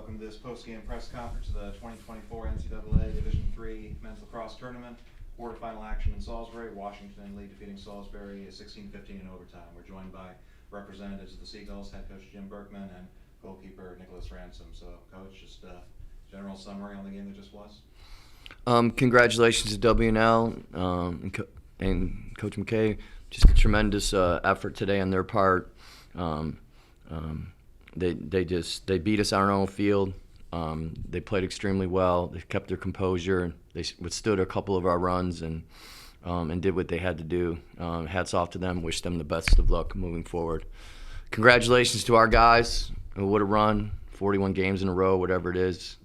welcome to this post-game press conference of the 2024 NCAA Division III Men's Lacrosse Tournament. Quarterfinal action in Salisbury. Washington lead defeating Salisbury 16-15 in overtime. We're joined by representatives of the Sea Gulls, head coach Jim Berkman and goalkeeper Nicholas Ransom. So, Coach, just a general summary on the game that just was. Congratulations to W&L and Coach McKay. Just a tremendous effort today on their part. They beat us on our own field. They played extremely well. They kept their composure. They withstood a couple of our runs and did what they had to do. Hats off to them. Wish them the best of luck moving forward. Congratulations to our guys. What a run! 41 games in a row, whatever it is.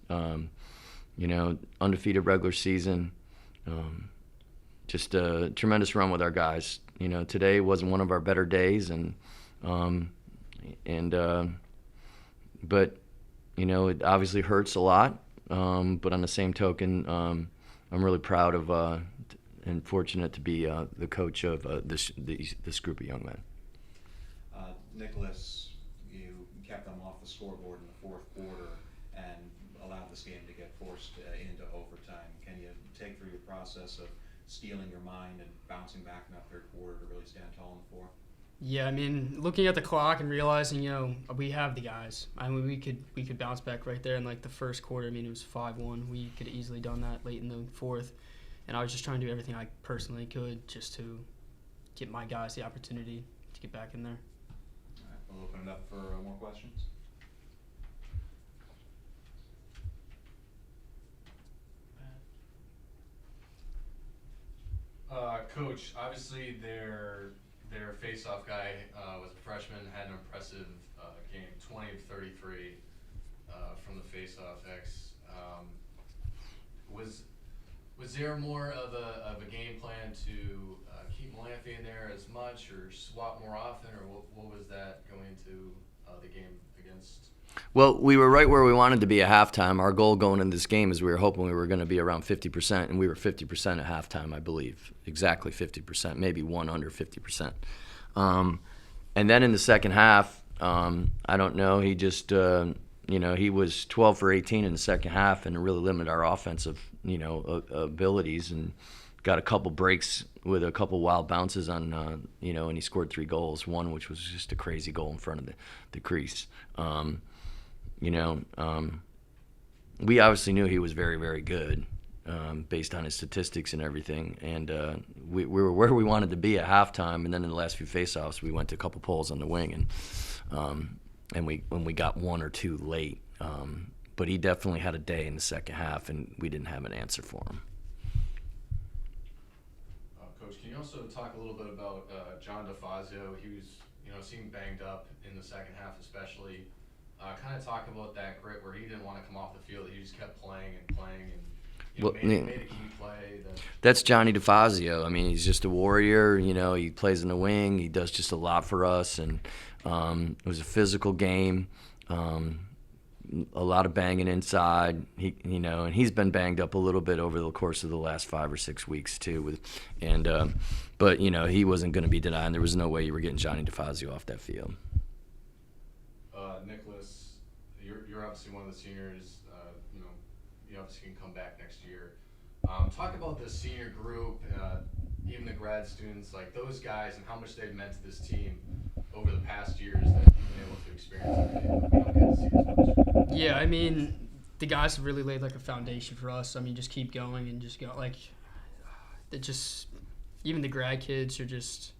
Undefeated regular season. Just a tremendous run with our guys. Today wasn't one of our better days, but it obviously hurts a lot. But on the same token, I'm really proud of and fortunate to be the coach of this group of young men. Nicholas, you kept them off the scoreboard in the fourth quarter and allowed this game to get forced into overtime. Can you take through your process of stealing your mind and bouncing back in that third quarter to really stand tall in the fourth? Yeah, I mean, looking at the clock and realizing, we have the guys. I mean, we could bounce back right there in like the first quarter. I mean, it was 5-1. We could have easily done that late in the fourth, and I was just trying to do everything I personally could just to get my guys the opportunity to get back in there. All right, we'll open it up for more questions. Coach, obviously their face-off guy was a freshman, had an impressive game, 20 of 33 from the face-off X. Was there more of a game plan to keep Malafi in there as much, or swap more often, or what was that going into the game against? Well, we were right where we wanted to be at halftime. Our goal going into this game is we were hoping we were going to be around 50%, and we were 50% at halftime, I believe. Exactly 50%, maybe one under 50%. And then in the second half, I don't know, he just, he was 12 for 18 in the second half and really limited our offensive, abilities, and got a couple breaks with a couple wild bounces on, and he scored 3 goals, one which was just a crazy goal in front of the crease. We obviously knew he was very, very good based on his statistics and everything. And we were where we wanted to be at halftime. And then in the last few faceoffs, we went to a couple pulls on the wing, and we got 1 or 2 late. But he definitely had a day in the second half, and we didn't have an answer for him. Coach, can you also talk a little bit about John DeFazio? He was, seemed banged up in the second half especially. Kind of talk about that grit where he didn't want to come off the field. He just kept playing and made a key play. That's Johnny DeFazio. I mean, he's just a warrior. He plays in the wing. He does just a lot for us. And it was a physical game. A lot of banging inside. And he's been banged up a little bit over the course of the last 5 or 6 weeks too. But he wasn't going to be denied. There was no way you were getting Johnny DeFazio off that field. Nicholas, you're obviously one of the seniors. You obviously can come back next year. Talk about the senior group, even the grad students, like those guys, and how much they've meant to this team over the past years that you've been able to experience. Yeah, I mean, the guys have really laid like a foundation for us. I mean, just keep going and just go. Like, even the grad kids are just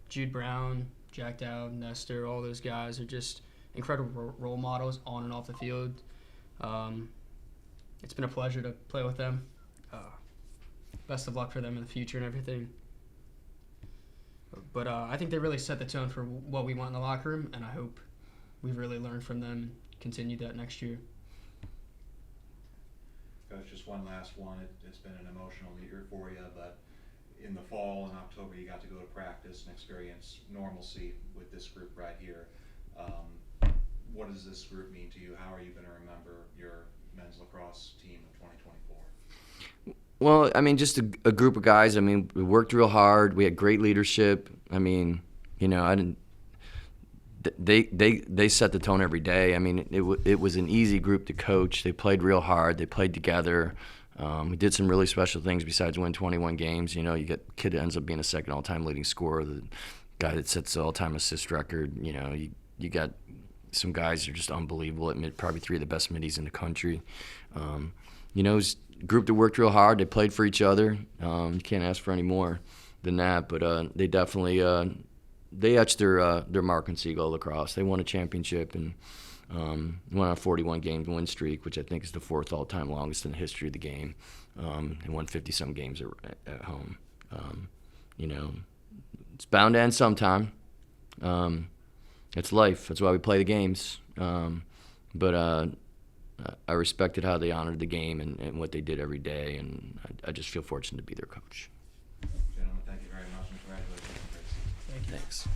Jude Brown, Jack Dowd, Nestor. All those guys are just incredible role models on and off the field. It's been a pleasure to play with them. Best of luck for them in the future and everything. But I think they really set the tone for what we want in the locker room, and I hope we've really learned from them and continue that next year. Coach, just one last one. It's been an emotional year for you, but in the fall and October you got to go to practice and experience normalcy with this group right here. What does this group mean to you? How are you going to remember your men's lacrosse team in 2024? Well, I mean, just a group of guys. I mean, we worked real hard. We had great leadership. I mean, they set the tone every day. I mean, it was an easy group to coach. They played real hard. They played together. We did some really special things besides win 21 games. You know, you get kid that ends up being a second all-time leading scorer, the guy that sets the all-time assist record. You know, you got some guys that are just unbelievable at probably 3 of the best middies in the country. You know, it was a group that worked real hard. They played for each other. You can't ask for any more than that. But they definitely they etched their mark on Sea Gull Lacrosse. They won a championship and went on a 41-game win streak, which I think is the 4th all-time longest in the history of the game. They won 50-some games at home. You know, it's bound to end sometime. It's life. That's why we play the games. But I respected how they honored the game and what they did every day, and I just feel fortunate to be their coach. Gentlemen, thank you very much, and congratulations on a great season. Thank you. Thanks.